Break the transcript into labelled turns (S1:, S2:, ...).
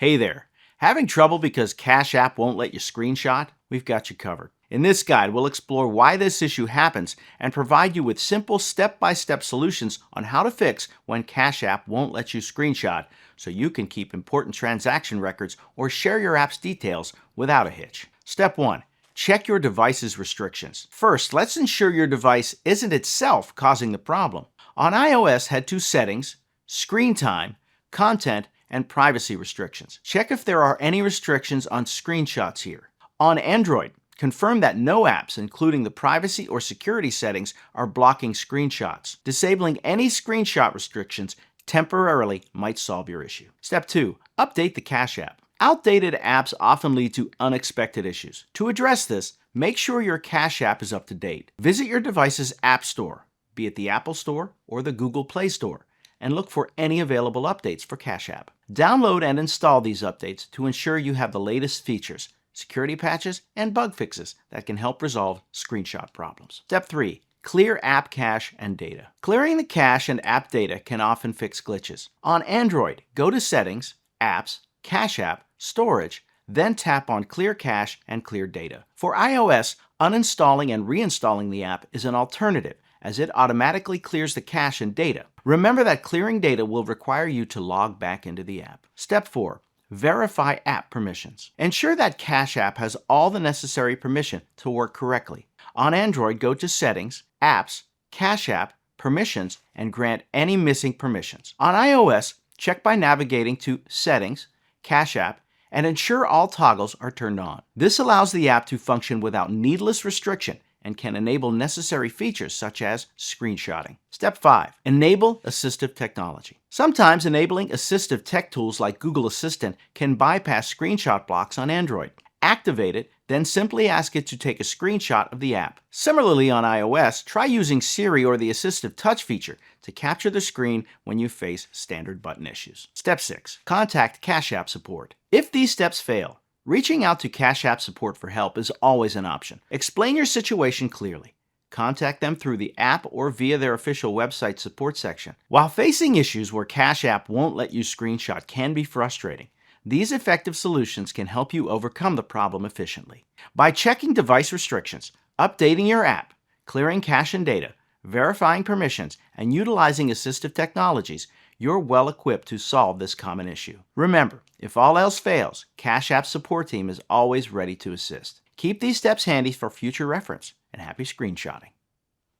S1: Hey there. Having trouble because Cash App won't let you screenshot? We've got you covered. In this guide, we'll explore why this issue happens and provide you with simple step-by-step solutions on how to fix when Cash App won't let you screenshot so you can keep important transaction records or share your app's details without a hitch. Step 1. Check your device's restrictions. First, let's ensure your device isn't itself causing the problem. On iOS, head to Settings, Screen Time, Content, and Privacy Restrictions. Check if there are any restrictions on screenshots here. On Android, confirm that no apps, including the privacy or security settings, are blocking screenshots. Disabling any screenshot restrictions temporarily might solve your issue. Step 2. Update the Cash App. Outdated apps often lead to unexpected issues. To address this, make sure your Cash App is up to date. Visit your device's App Store, be it the Apple Store or the Google Play Store, and look for any available updates for Cash App. Download and install these updates to ensure you have the latest features, security patches, and bug fixes that can help resolve screenshot problems. Step 3. Clear app cache and data. Clearing the cache and app data can often fix glitches. On Android, go to Settings, Apps, Cash App, Storage, then tap on Clear Cache and Clear Data. For iOS, uninstalling and reinstalling the app is an alternative, as it automatically clears the cache and data. Remember that clearing data will require you to log back into the app. Step 4. Verify app permissions. Ensure that Cash App has all the necessary permission to work correctly. On Android, go to Settings, Apps, Cash App, Permissions, and grant any missing permissions. On iOS, check by navigating to Settings, Cash App, and ensure all toggles are turned on. This allows the app to function without needless restriction and can enable necessary features such as screenshotting. Step 5. Enable assistive technology. Sometimes enabling assistive tech tools like Google Assistant can bypass screenshot blocks on Android. Activate it, then simply ask it to take a screenshot of the app. Similarly, on iOS, try using Siri or the Assistive Touch feature to capture the screen when you face standard button issues. Step 6. Contact Cash App support. If these steps fail, reaching out to Cash App support for help is always an option. Explain your situation clearly. Contact them through the app or via their official website support section. While facing issues where Cash App won't let you screenshot can be frustrating, these effective solutions can help you overcome the problem efficiently. By checking device restrictions, updating your app, clearing cache and data, verifying permissions, and utilizing assistive technologies, you're well equipped to solve this common issue. Remember, if all else fails, Cash App's support team is always ready to assist. Keep these steps handy for future reference, and happy screenshotting.